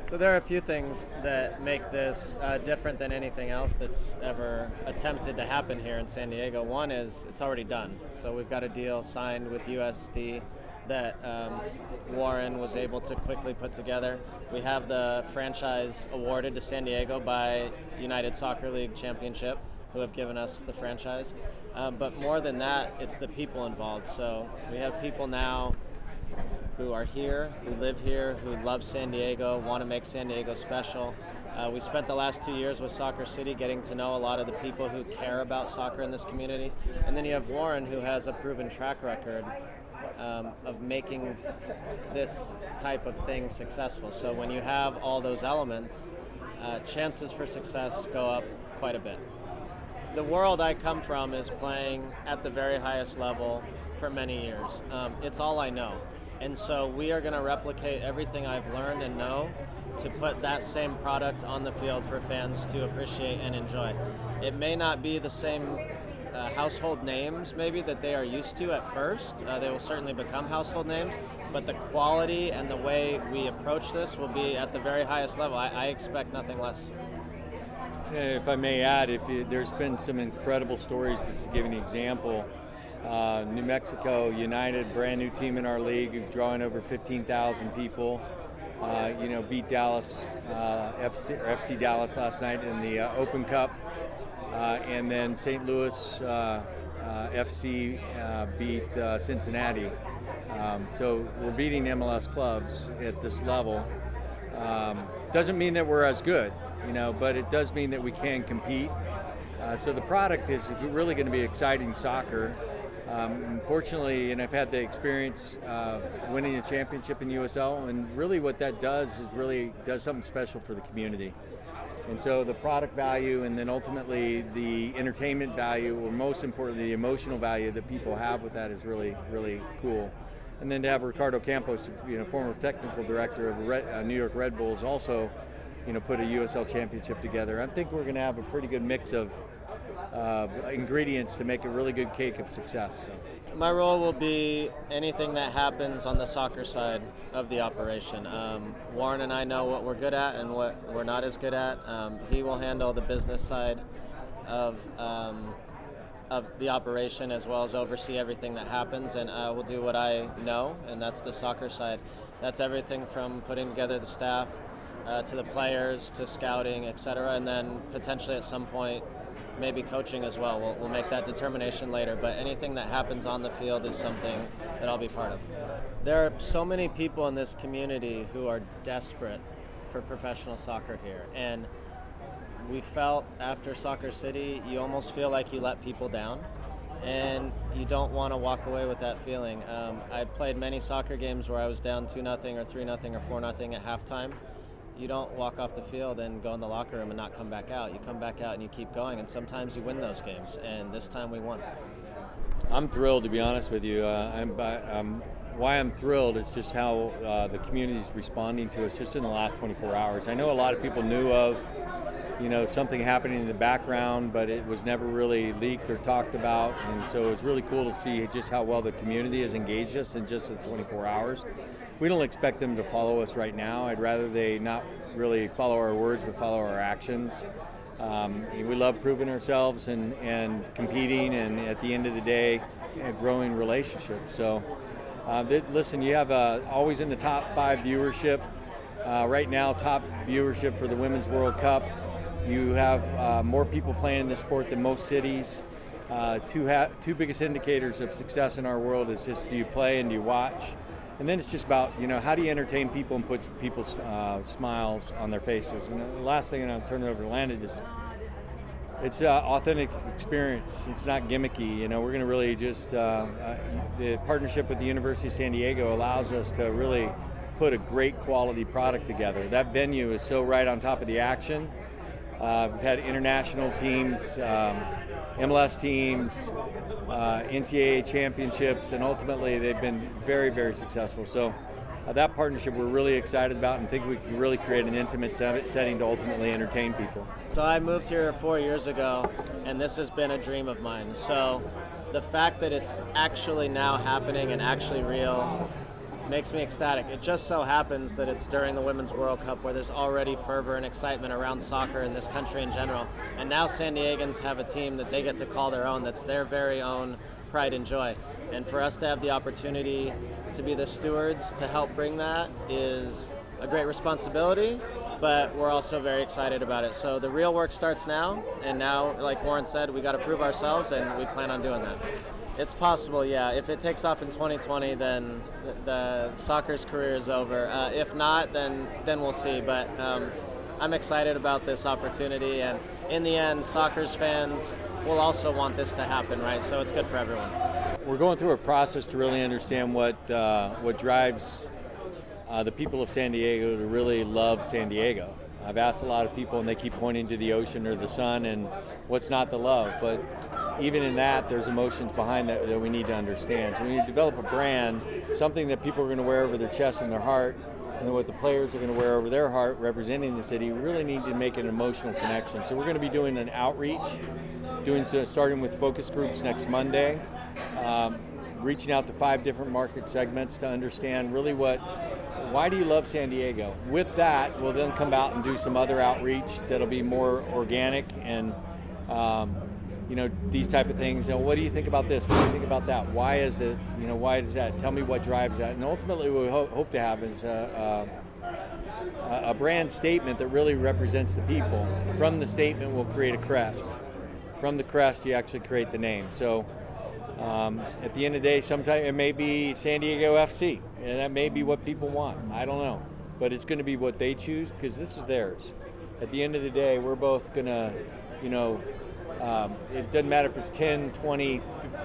So there are a few things that make this different than anything else that's ever attempted to happen here in San Diego. One is it's already done. So we've got a deal signed with USD that Warren was able to quickly put together. We have the franchise awarded to San Diego by United Soccer League Championship, who have given us the franchise. But more than that, it's the people involved. So we have people now who are here, who live here, who love San Diego, want to make San Diego special. We spent the last 2 years with Soccer City getting to know a lot of the people who care about soccer in this community. And then you have Warren, who has a proven track record of making this type of thing successful. So when you have all those elements, chances for success go up quite a bit. The world I come from is playing at the very highest level for many years. It's all I know. And so we are going to replicate everything I've learned and know to put that same product on the field for fans to appreciate and enjoy. It may not be the same household names maybe that they are used to at first. They will certainly become household names, but the quality and the way we approach this will be at the very highest level. I expect nothing less. If I may add, there's been some incredible stories, just to give you an example. New Mexico United, brand new team in our league, drawing over 15,000 people. Beat Dallas, FC Dallas last night in the Open Cup. And then St. Louis FC beat Cincinnati. So we're beating MLS clubs at this level. Doesn't mean that we're as good, but it does mean that we can compete. So the product is really going to be exciting soccer. Unfortunately, and I've had the experience winning a championship in USL, and really what that does is really does something special for the community. And so the product value, and then ultimately the entertainment value, or most importantly the emotional value that people have with that is really, really cool. And then to have Ricardo Campos, former technical director of New York Red Bulls, also put a USL Championship together. I think we're going to have a pretty good mix of ingredients to make a really good cake of success. So. My role will be anything that happens on the soccer side of the operation. Warren and I know what we're good at and what we're not as good at. He will handle the business side of the operation, as well as oversee everything that happens, and I will do what I know, and that's the soccer side. That's everything from putting together the staff to the players to scouting, etc., and then potentially at some point maybe coaching as well. We'll make that determination later, but anything that happens on the field is something that I'll be part of. There are so many people in this community who are desperate for professional soccer here, and we felt after Soccer City, you almost feel like you let people down, and you don't want to walk away with that feeling. I played many soccer games where I was down 2-0 or 3-0 or 4-0 at halftime. You don't walk off the field and go in the locker room and not come back out. You come back out and you keep going, and sometimes you win those games, and this time we won. I'm thrilled, to be honest with you. Why I'm thrilled is just how the community is responding to us just in the last 24 hours. I know a lot of people knew of something happening in the background, but it was never really leaked or talked about, and so it was really cool to see just how well the community has engaged us in just the 24 hours. We don't expect them to follow us right now. I'd rather they not really follow our words, but follow our actions. We love proving ourselves and competing, and at the end of the day, growing relationships. So, listen, you have always in the top 5 viewership. Right now, top viewership for the Women's World Cup. You have more people playing in this sport than most cities. Two biggest indicators of success in our world is just, do you play and do you watch? And then it's just about, how do you entertain people and put people's smiles on their faces. And the last thing, and I'll turn it over to Landon, is it's an authentic experience. It's not gimmicky. We're going to really just, the partnership with the University of San Diego allows us to really put a great quality product together. That venue is so right on top of the action. We've had international teams, MLS teams, NCAA championships, and ultimately they've been very, very successful. So that partnership we're really excited about, and think we can really create an intimate setting to ultimately entertain people. So I moved here 4 years ago, and this has been a dream of mine. So the fact that it's actually now happening and actually real makes me ecstatic. It just so happens that it's during the Women's World Cup, where there's already fervor and excitement around soccer in this country in general. And now San Diegans have a team that they get to call their own, that's their very own pride and joy. And for us to have the opportunity to be the stewards to help bring that is a great responsibility, but we're also very excited about it. So the real work starts now, and now, like Warren said, we got to prove ourselves, and we plan on doing that. It's possible, yeah. If it takes off in 2020, then the soccer's career is over. If not, then we'll see. But I'm excited about this opportunity, and in the end, soccer's fans will also want this to happen, right? So it's good for everyone. We're going through a process to really understand what drives the people of San Diego to really love San Diego. I've asked a lot of people, and they keep pointing to the ocean or the sun and what's not to love. But even in that, there's emotions behind that we need to understand. So we need to develop a brand, something that people are going to wear over their chest and their heart, and then what the players are going to wear over their heart representing the city. We really need to make an emotional connection. So we're going to be doing an outreach, starting with focus groups next Monday, reaching out to 5 different market segments to understand really why do you love San Diego? With that, we'll then come out and do some other outreach that'll be more organic and these type of things. What do you think about this? What do you think about that? Why is it? Why does that? Tell me what drives that. And ultimately, what we hope to have is a brand statement that really represents the people. From the statement, we'll create a crest. From the crest, you actually create the name. So at the end of the day, sometimes it may be San Diego FC, and that may be what people want. I don't know. But it's going to be what they choose, because this is theirs. At the end of the day, we're both going to, it doesn't matter if it's 10, 20,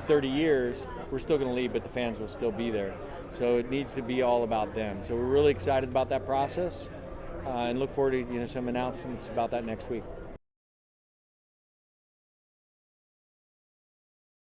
30 years, we're still going to leave, but the fans will still be there. So it needs to be all about them. So we're really excited about that process and look forward to some announcements about that next week.